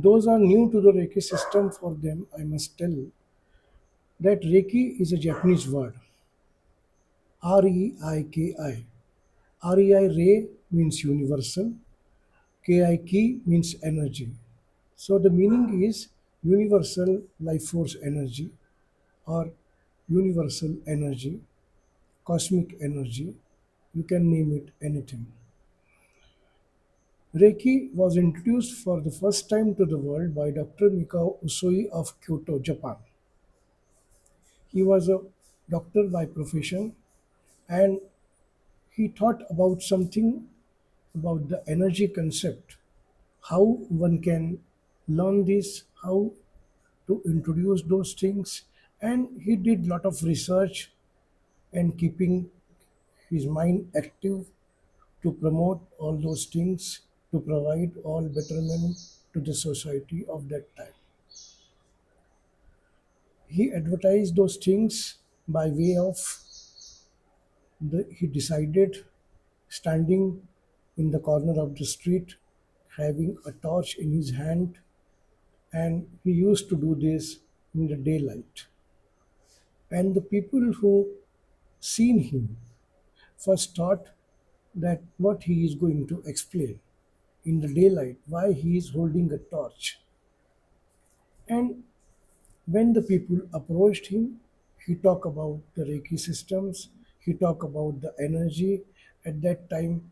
Those are new to the Reiki system. For them, I must tell that Reiki is a Japanese word, Reiki. Rei Re means universal, Ki means energy. So the meaning is universal life force energy or universal energy, cosmic energy. You can name it anything. Reiki was introduced for the first time to the world by Dr. Mikao Usui of Kyoto, Japan. He was a doctor by profession and he thought about something about the energy concept, how one can learn this, how to introduce those things, and he did lot of research and keeping his mind active to promote all those things, to provide all betterment to the society of that time. He advertised those things by way of he decided standing in the corner of the street having a torch in his hand, and he used to do this in the daylight. And the people who seen him first thought that what he is going to explain in the daylight, why he is holding a torch. And when the people approached him, he talked about the Reiki systems, he talked about the energy. At that time,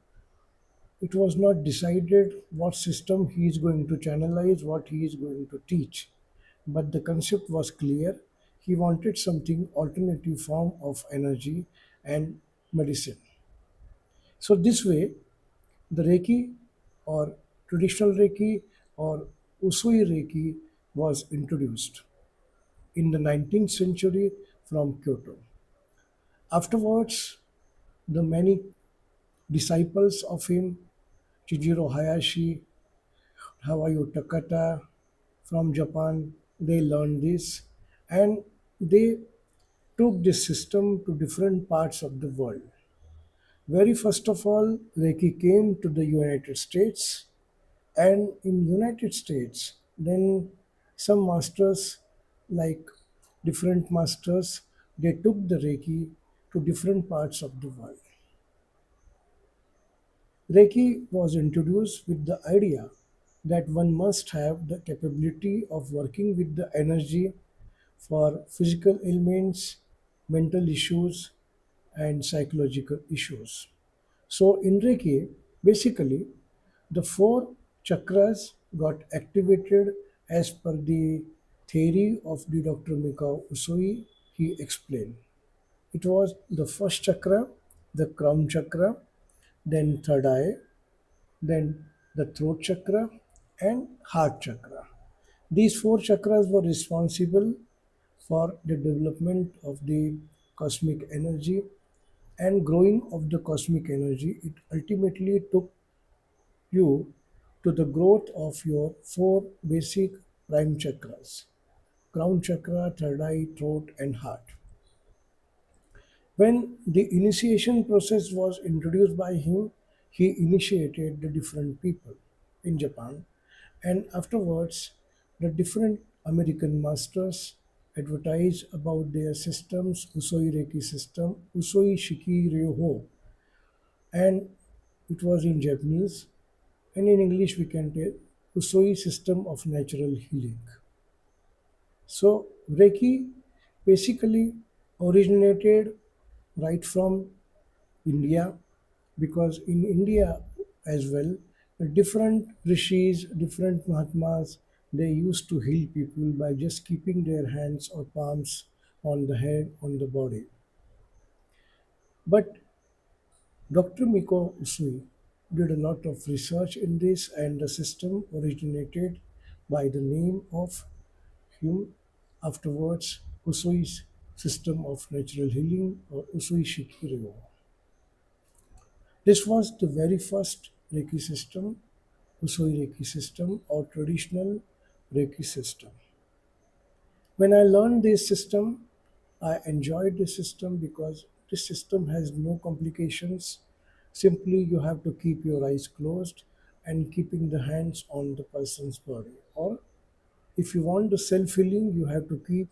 it was not decided what system he is going to channelize, what he is going to teach. But the concept was clear. He wanted something alternative form of energy and medicine. So this way, the Reiki or traditional Reiki or Usui Reiki was introduced in the 19th century from Kyoto. Afterwards, the many disciples of him, Chijiro Hayashi, Hawayo Takata from Japan, they learned this and they took this system to different parts of the world. Very first of all, Reiki came to the United States, and in United States, then some masters, like different masters, they took the Reiki to different parts of the world. Reiki was introduced with the idea that one must have the capability of working with the energy for physical ailments, mental issues, and psychological issues. So in Reiki, basically, the four chakras got activated as per the theory of the Dr. Mikao Usui. He explained. It was the first chakra, the crown chakra, then third eye, then the throat chakra, and heart chakra. These four chakras were responsible for the development of the cosmic energy and growing of the cosmic energy. It ultimately took you to the growth of your four basic prime chakras: crown chakra, third eye, throat, and heart. When the initiation process was introduced by him, he initiated the different people in Japan, and afterwards, the different American masters advertised about their systems, Usui Reiki system, Usui Shiki Ryoho, and it was in Japanese, and in English we can tell Usui system of natural healing. So Reiki basically originated right from India, because in India as well, different rishis, different Mahatmas, they used to heal people by just keeping their hands or palms on the head, on the body. But Dr. Miko Usui did a lot of research in this, and the system originated by the name of him afterwards, Usui's system of natural healing or Usui Shikiryo. This was the very first Reiki system, Usui Reiki system or traditional Reiki system. When I learned this system, I enjoyed this system because this system has no complications. Simply, you have to keep your eyes closed and keeping the hands on the person's body or If you want the self healing, you have to keep,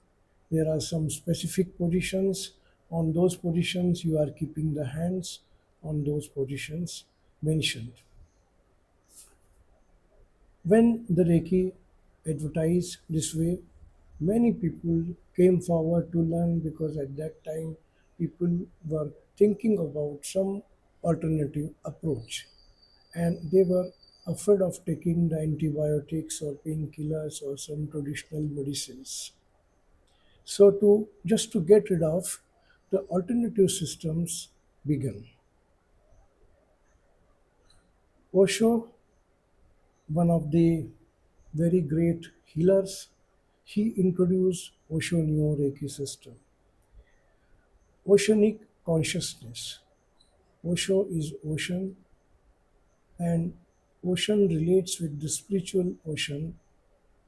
there are some specific positions. On those positions, you are keeping the hands on those positions mentioned. When the Reiki advertised this way, many people came forward to learn because at that time people were thinking about some alternative approach and they were afraid of taking the antibiotics or painkillers or some traditional medicines. So to just to get rid of the alternative systems began. Osho, one of the very great healers, he introduced Osho Neo Reiki system. Oceanic consciousness. Osho is ocean and ocean relates with the spiritual ocean.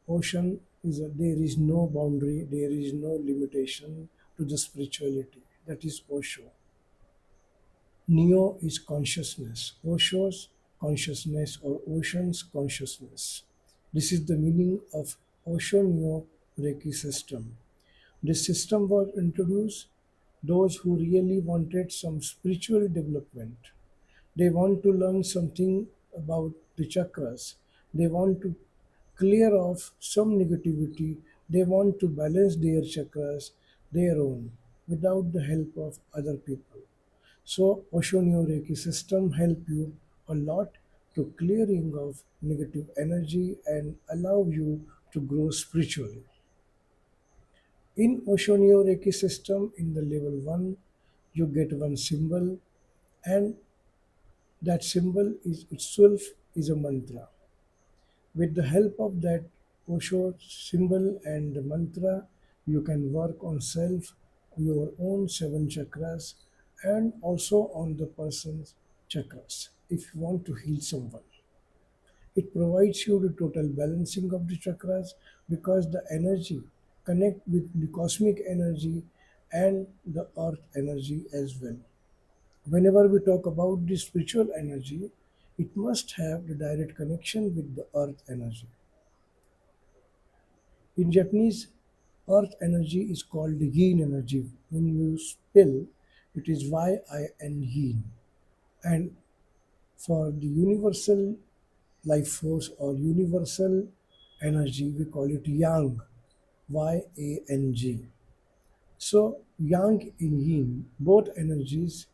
Ocean is there is no boundary, there is no limitation to the spirituality. That is Osho. Neo is consciousness. Osho's consciousness or ocean's consciousness. This is the meaning of Osho Neo Reiki system. This system was introduced those who really wanted some spiritual development. They want to learn something about the chakras. They want to clear off some negativity. They want to balance their chakras their own without the help of other people. So Osho Neo Reiki system help you a lot to clearing of negative energy and allow you to grow spiritually. In Osho Neo Reiki system, in the level 1, you get one symbol and that symbol is itself is a mantra. With the help of that Osho symbol and the mantra, you can work on self, your own seven chakras, and also on the person's chakras if you want to heal someone. It provides you the total balancing of the chakras because the energy connect with the cosmic energy and the earth energy as well. Whenever we talk about the spiritual energy, it must have the direct connection with the earth energy. In Japanese, earth energy is called yin energy. When you spell, it is yin, yin. And for the universal life force or universal energy, we call it yang, yang. So, yang and yin, both energies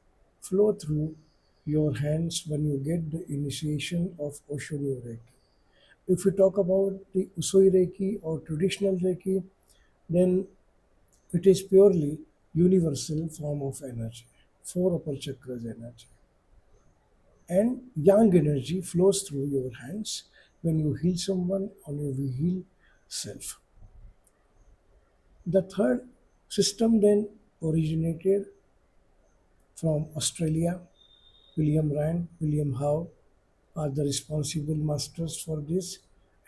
flow through your hands when you get the initiation of Osho Reiki. If we talk about the Usui Reiki or traditional Reiki, then it is purely universal form of energy, four upper chakras energy. And yang energy flows through your hands when you heal someone or you heal self. The third system then originated from Australia. William Rand, William Howe are the responsible masters for this,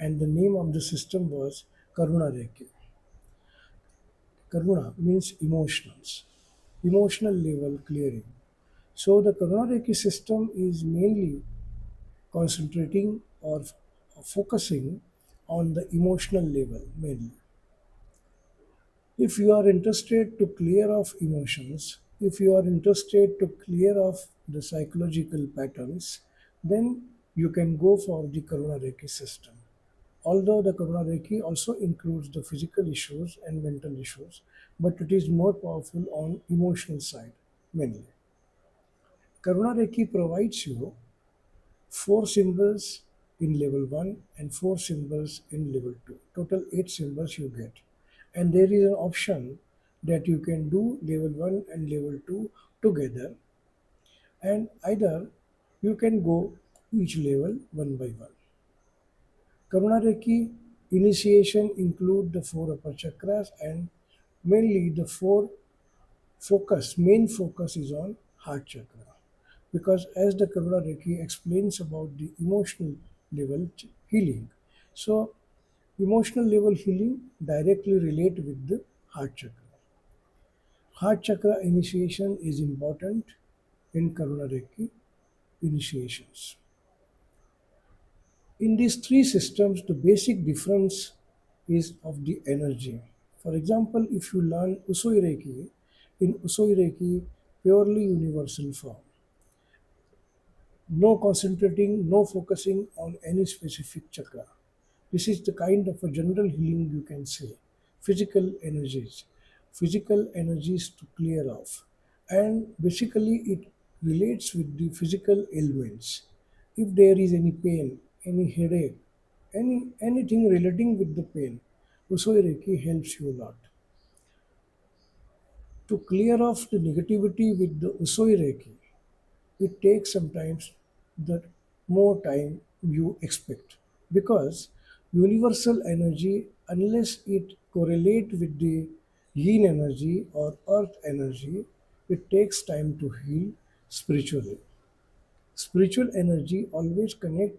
and the name of the system was Karuna Reiki. Karuna means emotions, emotional level clearing. So the Karuna Reiki system is mainly concentrating or focusing on the emotional level mainly. If you are interested to clear off emotions, if you are interested to clear off the psychological patterns, then you can go for the Karuna Reiki system. Although the Karuna Reiki also includes the physical issues and mental issues, but it is more powerful on emotional side mainly. Karuna Reiki provides you four symbols in level 1 and four symbols in level 2. Total 8 symbols you get. And there is an option that you can do level 1 and level 2 together, and either you can go each level one by one. Karuna Reiki initiation include the four upper chakras and mainly the four main focus is on heart chakra. Because as the Karuna Reiki explains about the emotional level healing, so emotional level healing directly relate with the heart chakra. Heart chakra initiation is important in Karuna Reiki initiations. In these three systems, the basic difference is of the energy. For example, if you learn Usui Reiki, in Usui Reiki, purely universal form, no concentrating, no focusing on any specific chakra. This is the kind of a general healing you can say. Physical energies to clear off. And basically, it relates with the physical ailments. If there is any pain, any headache, anything relating with the pain, Usui Reiki helps you a lot. To clear off the negativity with the Usui Reiki, it takes sometimes the more time you expect because universal energy, unless it correlate with the yin energy or earth energy, it takes time to heal spiritually. Spiritual energy always connect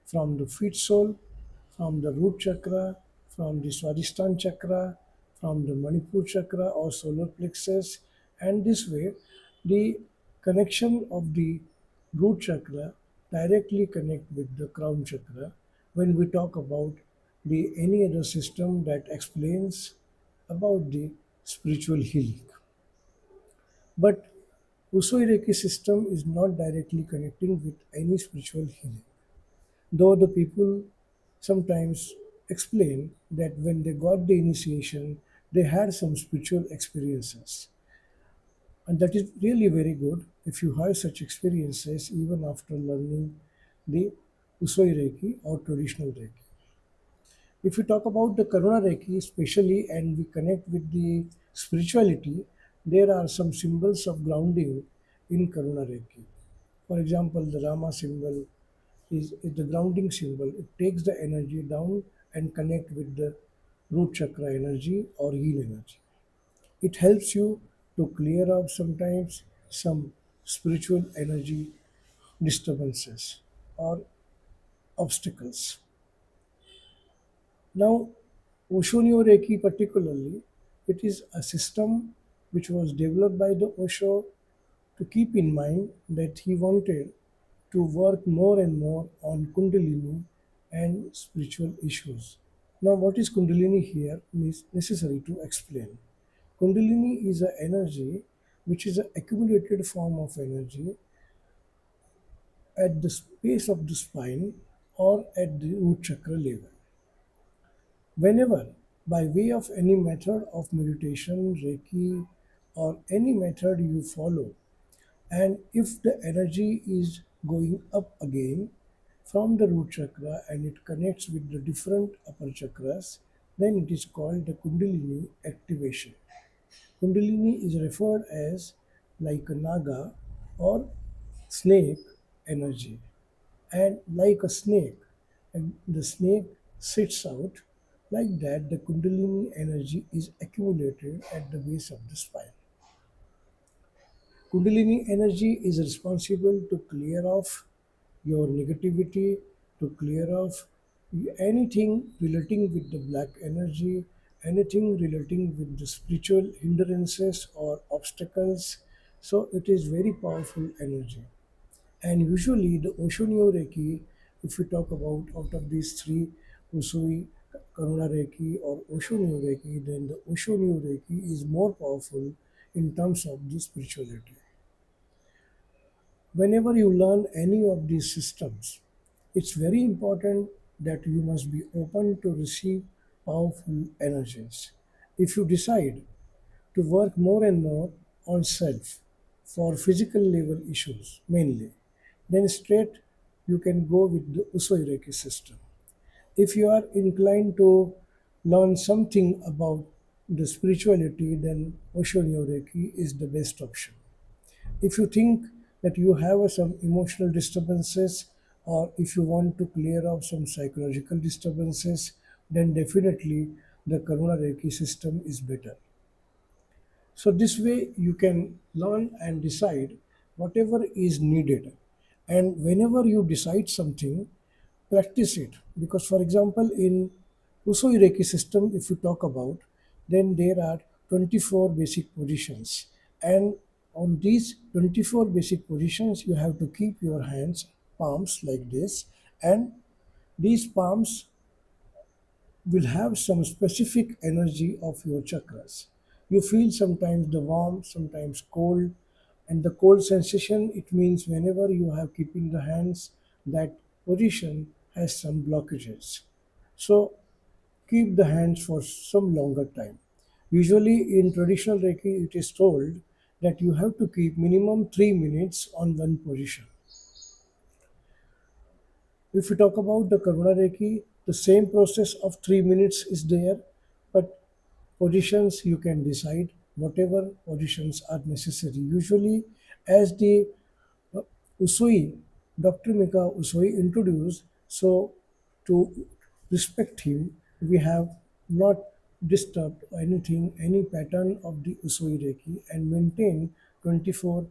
from the feet soul, from the root chakra, from the Swadhisthana chakra, from the Manipur chakra or solar plexus, and this way the connection of the root chakra directly connect with the crown chakra when we talk about the any other system that explains about the spiritual healing. But Usui Reiki system is not directly connecting with any spiritual healing. Though the people sometimes explain that when they got the initiation, they had some spiritual experiences. And that is really very good if you have such experiences even after learning the Usui Reiki or traditional Reiki. If we talk about the Karuna Reiki especially and we connect with the spirituality, there are some symbols of grounding in Karuna Reiki. For example, the Rama symbol is the grounding symbol. It takes the energy down and connect with the root chakra energy or heal energy. It helps you to clear out sometimes some spiritual energy disturbances or obstacles. Now, Oshonio Reiki particularly, it is a system which was developed by the Osho to keep in mind that he wanted to work more and more on Kundalini and spiritual issues. Now, what is Kundalini here is necessary to explain. Kundalini is an energy which is an accumulated form of energy at the base of the spine or at the root chakra level. Whenever, by way of any method of meditation, Reiki, or any method you follow, and if the energy is going up again from the root chakra and it connects with the different upper chakras, then it is called the Kundalini activation. Kundalini is referred as like a naga or snake energy. And like a snake, and the snake sits out, like that the Kundalini energy is accumulated at the base of the spine. Kundalini energy is responsible to clear off your negativity, to clear off anything relating with the black energy, anything relating with the spiritual hindrances or obstacles. So it is very powerful energy. And usually the Oshonyo Reiki, if we talk about out of these three, Usui, Karuna Reiki or Oshonyo Reiki, then the Oshonyo Reiki is more powerful in terms of the spirituality. Whenever you learn any of these systems, it's very important that you must be open to receive powerful energies. If you decide to work more and more on self for physical level issues mainly, then straight you can go with the Usui Reiki system. If you are inclined to learn something about the spirituality, then Oshonyo Reiki is the best option. If you think that you have some emotional disturbances or if you want to clear out some psychological disturbances, then definitely the Karuna Reiki system is better. So this way you can learn and decide whatever is needed. And whenever you decide something, practice it. Because for example, in Usui Reiki system, if you talk about, then there are 24 basic positions. And on these 24 basic positions, you have to keep your hands, palms like this. And these palms will have some specific energy of your chakras. You feel sometimes the warm, sometimes cold, and the cold sensation it means whenever you have keeping the hands, that position has some blockages. So keep the hands for some longer time. Usually in traditional Reiki, it is told that you have to keep minimum 3 minutes on one position. If we talk about the Karuna Reiki, the same process of 3 minutes is there, but positions you can decide whatever positions are necessary. Usually, as the uh, Usui, Dr. Mika Usui introduced, so to respect him, we have not disturbed anything, any pattern of the Usui Reiki and maintain 24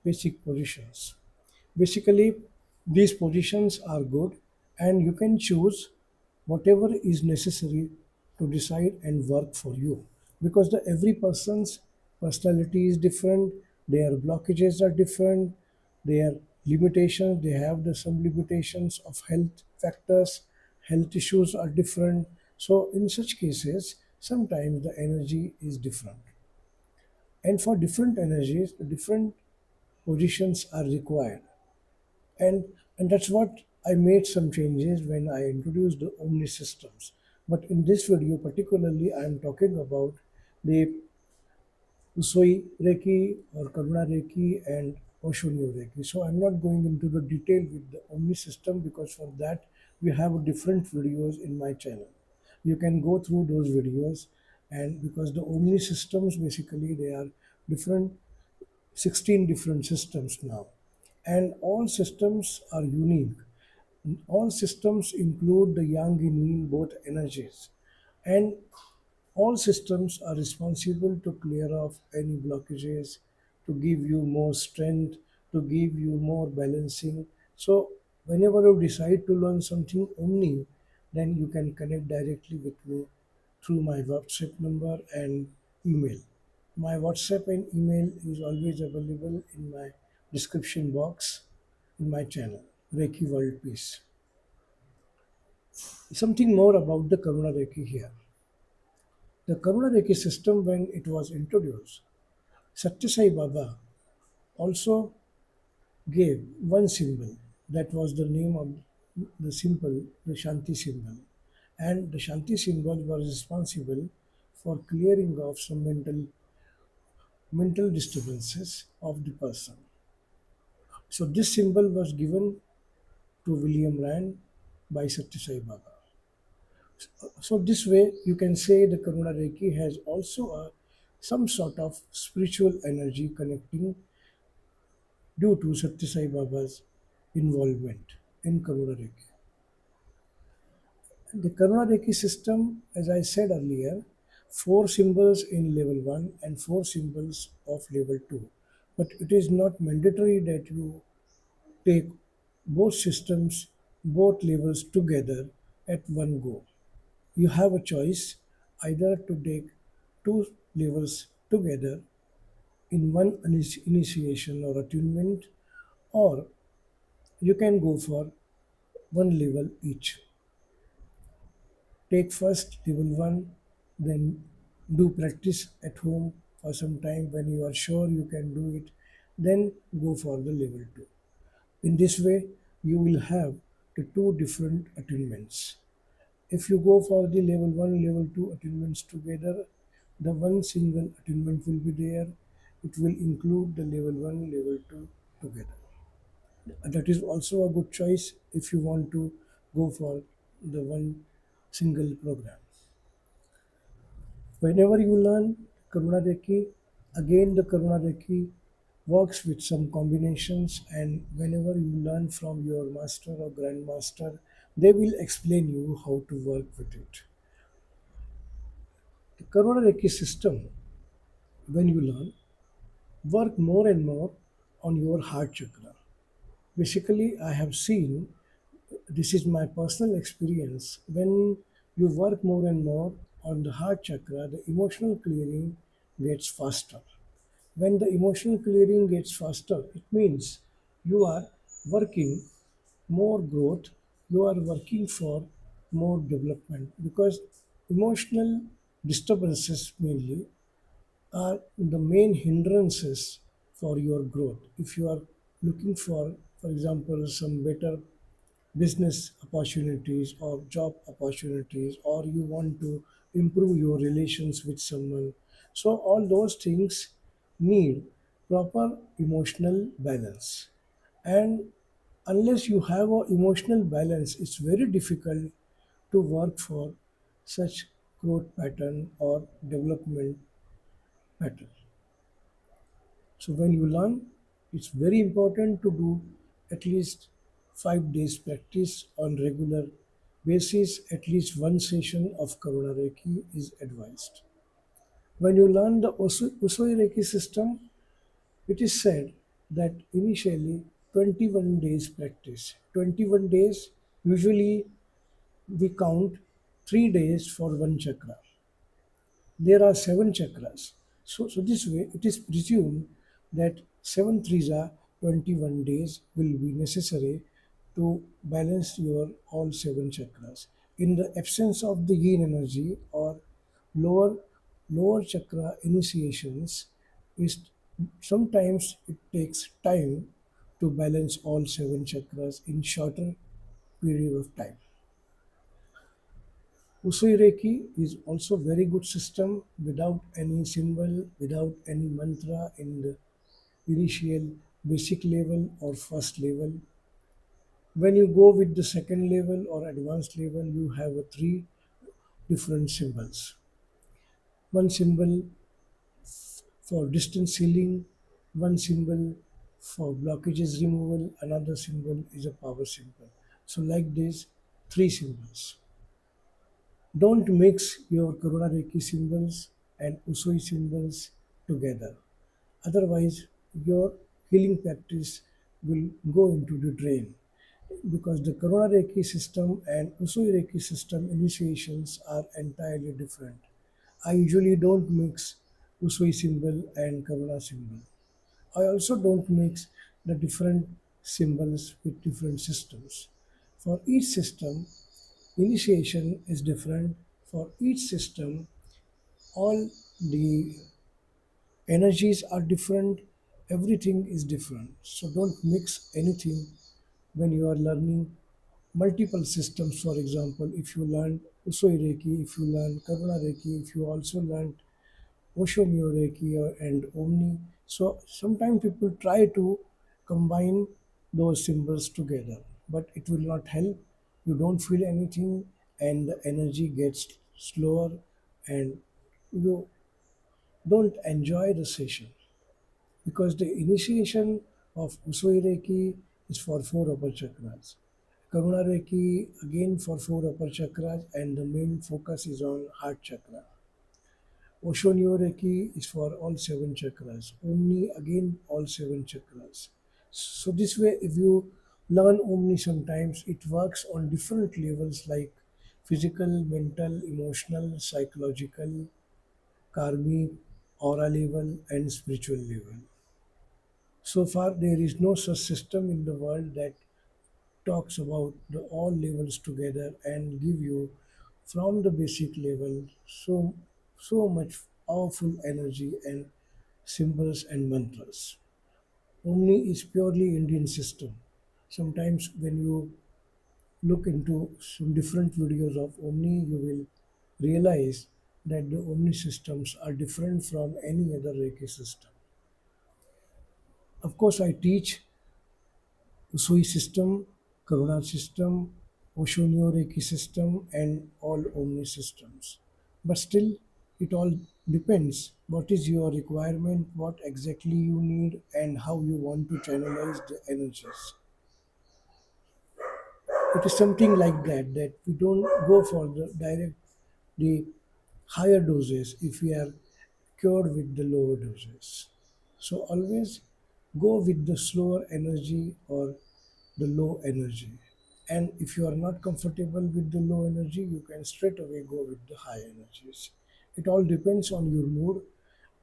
basic positions. Basically, these positions are good, and you can choose whatever is necessary to decide and work for you. Because every person's personality is different, their blockages are different, their limitations, they have some limitations of health factors, health issues are different. So, in such cases, sometimes the energy is different. And for different energies, different positions are required, and that's what I made some changes when I introduced the Omni systems. But in this video particularly, I am talking about the Usui Reiki or Karuna Reiki and Osho Reiki. So I'm not going into the detail with the Omni system because for that we have different videos in my channel. You can go through those videos, and because the Omni systems basically they are different, 16 different systems now, and all systems are unique. All systems include the yang and yin both energies, and all systems are responsible to clear off any blockages, to give you more strength, to give you more balancing. So, whenever you decide to learn something Omni, then you can connect directly with me through my WhatsApp number and email. My WhatsApp and email is always available in my description box in my channel, Reiki World Peace. Something more about the Karuna Reiki here. The Karuna Reiki system, when it was introduced, Satya Sai Baba also gave one symbol that was the name of the symbol, the Shanti symbol. And the Shanti symbol was responsible for clearing off some mental disturbances of the person. So this symbol was given to William Rand by Satya Sai Baba. So this way you can say the Karuna Reiki has also some sort of spiritual energy connecting due to Satya Sai Baba's involvement in Karuna Reiki. The Karuna Reiki system, as I said earlier, four symbols in level 1 and four symbols of level 2. But it is not mandatory that you take both systems, both levels together at one go. You have a choice either to take two levels together in one initiation or attunement, or you can go for one level each. Take first level 1, then do practice at home for some time. When you are sure you can do it, then go for the level 2. In this way, you will have the two different attunements. If you go for the level 1, level 2 attunements together, the one single attunement will be there. It will include the level 1, level 2 together. That is also a good choice if you want to go for the one single program. Whenever you learn Karuna Reiki, again the Karuna Reiki works with some combinations, and whenever you learn from your master or grandmaster, they will explain you how to work with it. The Karuna Reiki system, when you learn, work more and more on your heart chakra. Basically, I have seen, this is my personal experience, when you work more and more on the heart chakra, the emotional clearing gets faster. When the emotional clearing gets faster, it means you are working more growth, you are working for more development, because emotional disturbances mainly are the main hindrances for your growth. If you are looking for example, some better business opportunities or job opportunities, or you want to improve your relations with someone, so all those things need proper emotional balance. And unless you have a emotional balance, it's very difficult to work for such growth pattern or development pattern. So when you learn, it's very important to do at least 5 days practice on regular basis. At least one session of Karuna Reiki is advised. When you learn the Usui Reiki system, it is said that initially 21 days practice. 21 days, usually we count 3 days for one chakra. There are 7 chakras. So this way, it is presumed that 7 threes are 21 days will be necessary to balance your all 7 chakras. In the absence of the yin energy or lower lower chakra initiations, is sometimes it takes time to balance all 7 chakras in shorter period of time. Usui Reiki is also very good system without any symbol, without any mantra in the initial basic level or first level. When you go with the second level or advanced level, you have three different symbols. One symbol for distance healing, one symbol for blockages removal, another symbol is a power symbol. So like this, three symbols. Don't mix your Karuna Reiki symbols and Usui symbols together. Otherwise, your healing practice will go into the drain, because the Karuna Reiki system and Usui Reiki system initiations are entirely different. I usually don't mix Usui symbol and Karuna symbol. I also don't mix the different symbols with different systems. For each system, initiation is different. For each system, all the energies are different, everything is different. So don't mix anything when you are learning multiple systems. For example, if you learn Usui Reiki, if you learn Karuna Reiki, if you also learn Osho Reiki and Omni. So sometimes people try to combine those symbols together, but it will not help. You don't feel anything, and the energy gets slower, and you don't enjoy the session, because the initiation of Usui Reiki is for 4 upper chakras. Karuna Reiki again for 4 upper chakras, and the main focus is on heart chakra. Osho Reiki is for all 7 chakras. Omni again all 7 chakras. So this way, if you learn Omni, sometimes it works on different levels like physical, mental, emotional, psychological, karmic, aura level, and spiritual level. So far, there is no such system in the world that talks about the all levels together and give you from the basic level so much powerful energy and symbols and mantras. Omni is purely Indian system. Sometimes when you look into some different videos of Omni, you will realize that the Omni systems are different from any other Reiki system. Of course, I teach Usui system, Karuna system, Osho Reiki system, and all Omni systems. But still, it all depends what is your requirement, what exactly you need, and how you want to channelize the energies. It is something like that, that we don't go for the higher doses if we are cured with the lower doses. So always go with the slower energy or the low energy. And if you are not comfortable with the low energy, you can straight away go with the high energies. It all depends on your mood.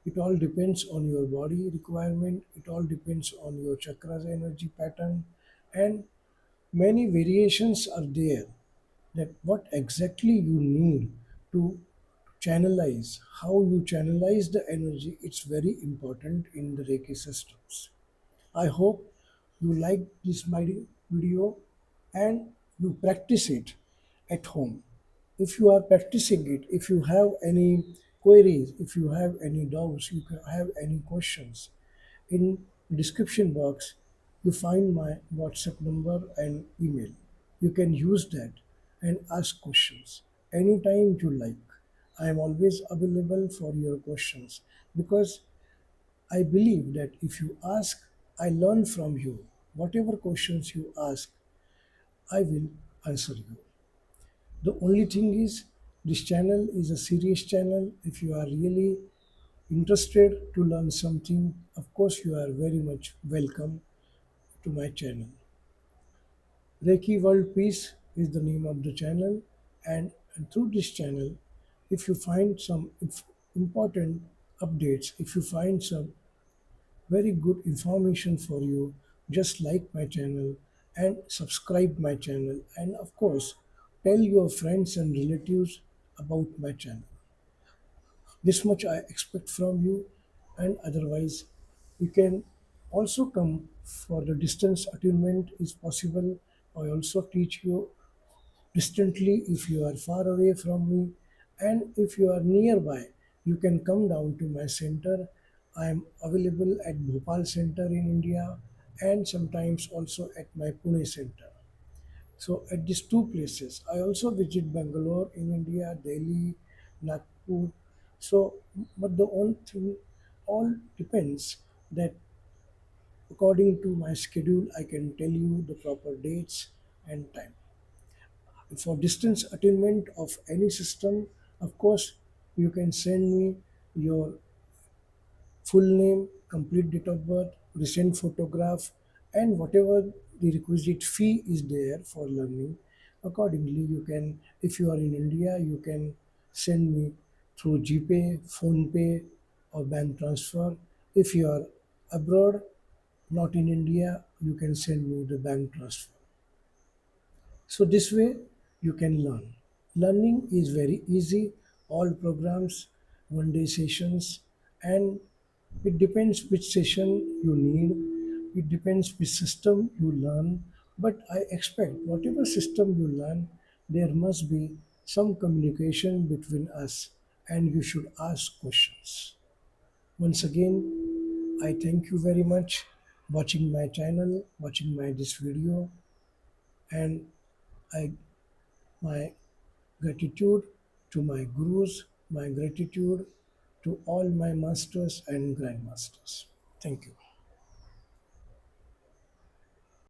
It all depends on your body requirement. It all depends on your chakras energy pattern, and many variations are there. that what exactly you need to channelize, how you channelize the energy, it's very important in the Reiki systems. I hope you like this my video and you practice it at home. If you are practicing it, if you have any queries, if you have any doubts, you have any questions, in description box you find my WhatsApp number and email. You can use that and ask questions anytime you like. I am always available for your questions because I believe that if you ask, I learn from you. Whatever questions you ask, I will answer you. The only thing is, this channel is a serious channel. If you are really interested to learn something, of course, you are very much welcome to my channel. Reiki World Peace is the name of the channel, and through this channel, if you find some important updates, if you find some very good information for you, just like my channel and subscribe my channel, and of course tell your friends and relatives about my channel. This much I expect from you, and otherwise you can also come for the distance attunement is possible. I also teach you distantly if you are far away from me, and if you are nearby you can come down to my center. I am available at Bhopal center in India and sometimes also at my Pune center. So at these two places I also visit Bangalore in India, Delhi, Nagpur. So but the only thing all depends that according to my schedule I can tell you the proper dates and time. For distance attainment of any system, of course, you can send me your full name, complete date of birth, recent photograph, and whatever the requisite fee is there for learning. Accordingly, you can, if you are in India, you can send me through GPay, PhonePay, or bank transfer. If you are abroad, not in India, you can send me the bank transfer. So this way you can learn. Learning is very easy. All programs, 1 day sessions, and it depends which session you need. It depends which system you learn. But I expect whatever system you learn, there must be some communication between us, and you should ask questions. Once again, I thank you very much watching my channel, watching my this video, and I my gratitude to my gurus, my gratitude to all my masters and grandmasters. Thank you.